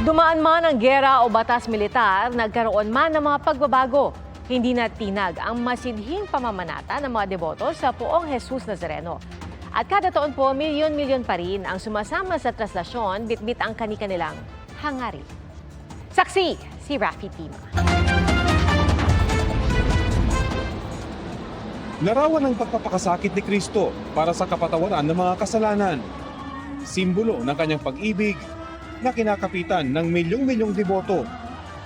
Dumaan man ang gera o batas militar, nagkaroon man ng mga pagbabago. Hindi na tinag ang masidhing pamamanata ng mga deboto sa Poong Jesus Nazareno. At kada taon po, milyon-milyon pa rin ang sumasama sa traslasyon, bitbit ang kani-kanilang hangarin. Saksi, si Rafi Tima. Larawan ng pagpapakasakit ni Kristo para sa kapatawaran ng mga kasalanan. Simbolo ng kanyang pag-ibig na kinakapitan ng milyong-milyong deboto.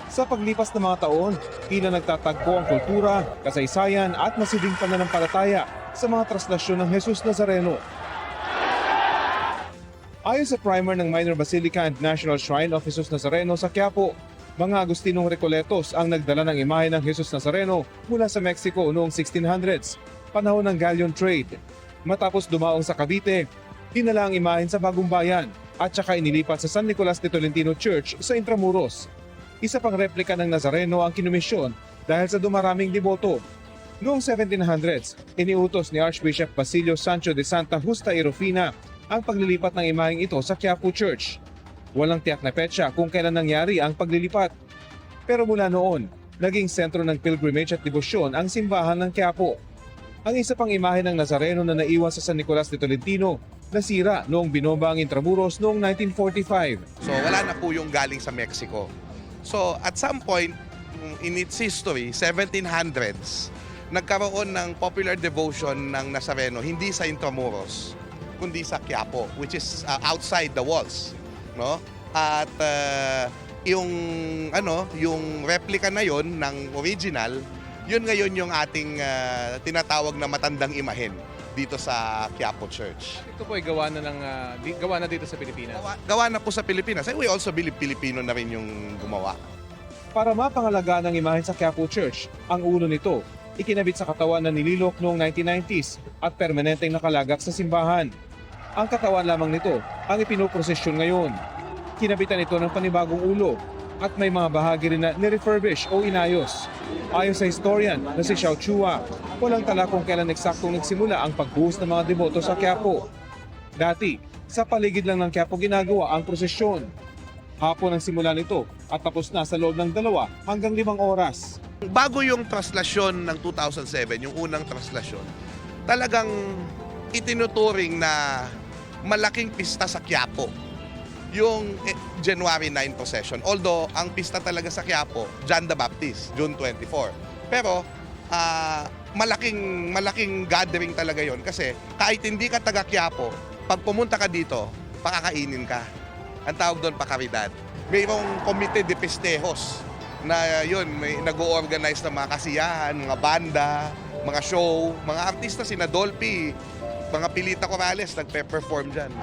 Sa paglipas ng mga taon, tila nagtatagpo ang kultura, kasaysayan at masiding pananampalataya sa mga traslasyon ng Jesus Nazareno. Ayon sa primer ng Minor Basilica and National Shrine of Jesus Nazareno sa Quiapo, mga Agustinong Recoletos ang nagdala ng imahe ng Jesus Nazareno mula sa Mexico noong 1600s, panahon ng galleon trade. Matapos dumaong sa Cavite, dinala ang imahen sa Bagong Bayan at saka inilipat sa San Nicolas de Tolentino Church sa Intramuros. Isa pang replika ng Nazareno ang kinumisyon dahil sa dumaraming deboto. Noong 1700s, iniutos ni Archbishop Basilio Sancho de Santa Justa y Rufina ang paglilipat ng imaheng ito sa Quiapo Church. Walang tiyak na petsa kung kailan nangyari ang paglilipat. Pero mula noon, naging sentro ng pilgrimage at debosyon ang simbahan ng Quiapo. Ang isa pang imahe ng Nazareno na naiwan sa San Nicolas de Tolentino, nasira noong binomba ang Intramuros noong 1945. So wala na po yung galing sa Mexico. So at some point in its history, 1700s, nagkaroon ng popular devotion ng Nazareno hindi sa Intramuros, kundi sa Quiapo, which is outside the walls, no? At yung replica na yon ng original, yun ngayon yung ating tinatawag na matandang imahen dito sa Quiapo Church. Ito po ay gawa na dito sa Pilipinas. Gawa na po sa Pilipinas. We also believe Pilipino na rin yung gumawa. Para mapangalagaan ng imahen sa Quiapo Church, ang ulo nito ikinabit sa katawan na nililok noong 1990s at permanenteng nakalagak sa simbahan. Ang katawan lamang nito ang ipinoprosesyon ngayon. Kinabitan ito ng panibagong ulo at may mga bahagi rin na nirefurbish o inayos. Ayon sa historian na si Xiao Chua, walang tala kung kailan eksaktong nagsimula ang pagbuhos ng mga deboto sa Quiapo. Dati, sa paligid lang ng Quiapo ginagawa ang prosesyon. Hapon ang simula nito at tapos na sa loob ng 2 hanggang 5 oras. Bago yung traslasyon ng 2007, yung unang traslasyon, talagang itinuturing na malaking pista sa Quiapo yung January 9 procession. Although, ang pista talaga sa Quiapo, John the Baptist, June 24. Pero, malaking gathering talaga yon kasi kahit hindi ka taga Quiapo, pag pumunta ka dito, pakakainin ka. Ang tawag doon, pakaridad. Mayroong komite de festejos na yun, may nag-o-organize ng mga kasiyahan, mga banda, mga show, mga artista, sina Dolphy, mga Pilita Corrales, nagpe-perform dyan.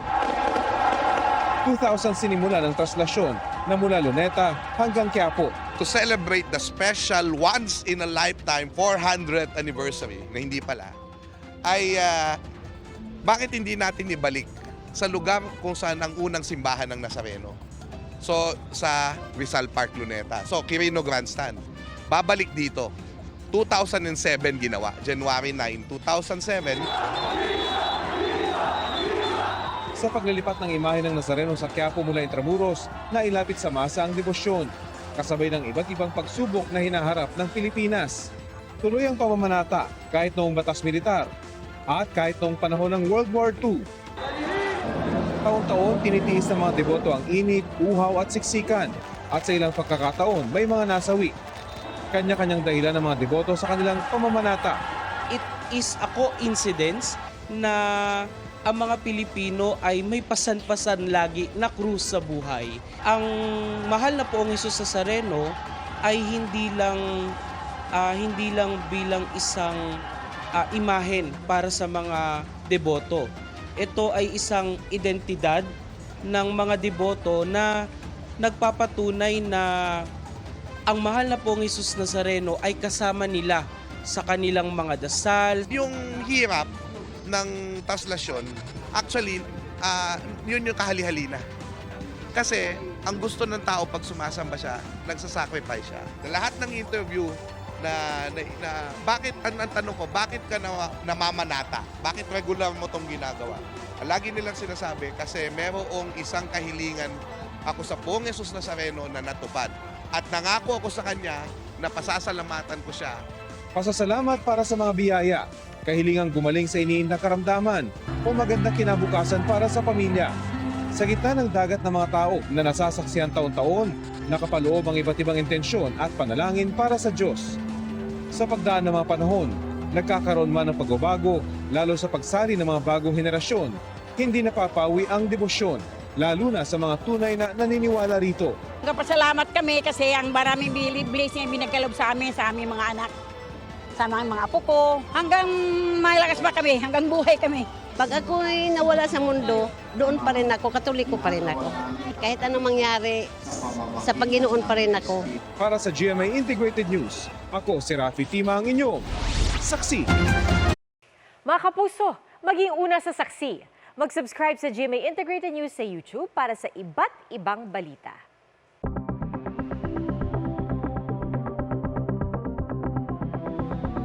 2000 sinimula ng traslasyon na mula Luneta hanggang Quiapo. To celebrate the special once-in-a-lifetime 400th anniversary, na hindi pala, ay bakit hindi natin ibalik sa lugar kung saan ang unang simbahan ng Nazareno? So, sa Rizal Park, Luneta. So, Quirino Grandstand. Babalik dito. 2007 ginawa. January 9, 2007. Sa paglilipat ng imahe ng Nazareno sa Quiapo mula Intramuros, nailapit sa masa ang debosyon, kasabay ng iba't ibang pagsubok na hinaharap ng Pilipinas. Tuloy ang pamamanata kahit noong batas militar at kahit noong panahon ng World War II. Taon-taon tinitiis ng mga deboto ang init, uhaw at siksikan at sa ilang pagkakataon may mga nasawi. Kanya-kanyang dahilan ng mga deboto sa kanilang pamamanata. It is a coincidence na ang mga Pilipino ay may pasan-pasan lagi na krus sa buhay. Ang mahal na Poong Jesus Nazareno ay hindi lang bilang isang imahen para sa mga deboto. Ito ay isang identidad ng mga deboto na nagpapatunay na ang mahal na Poong Jesus Nazareno ay kasama nila sa kanilang mga dasal. Yung hirap ng traslasyon, actually, yun yung kahali-halina. Kasi, ang gusto ng tao pag sumasamba siya, nagsasacrifice siya. Lahat ng interview bakit, ang tanong ko, bakit ka namamanata? Bakit regular mo itong ginagawa? Lagi nilang sinasabi, kasi merong isang kahilingan ako sa Poong Jesus Nazareno na natupad. At nangako ako sa Kanya na pasasalamatan ko siya. Pasasalamat para sa mga biyaya, kahilingang gumaling sa iniin na karamdaman o magandang kinabukasan para sa pamilya. Sa gitna ng dagat ng mga tao na nasasaksihan taon-taon, nakapaloob ang iba't ibang intensyon at panalangin para sa Diyos. Sa pagdaan ng mga panahon, nagkakaroon man ng pagbabago, lalo sa pagsali ng mga bagong henerasyon, hindi napapawi ang debosyon, lalo na sa mga tunay na naniniwala rito. Nagpasalamat kami kasi ang maraming blessing ang binagkalob sa aming mga anak, sa mga apo ko. Hanggang malakas pa kami, hanggang buhay kami. Pag ako'y nawala sa mundo, doon pa rin ako, katoliko pa rin ako. Kahit anong mangyari, sa Panginoon pa rin ako. Para sa GMA Integrated News, ako si Rafi Tima, ang inyong saksi. Mga kapuso, maging una sa saksi. Mag-subscribe sa GMA Integrated News sa YouTube para sa iba't ibang balita.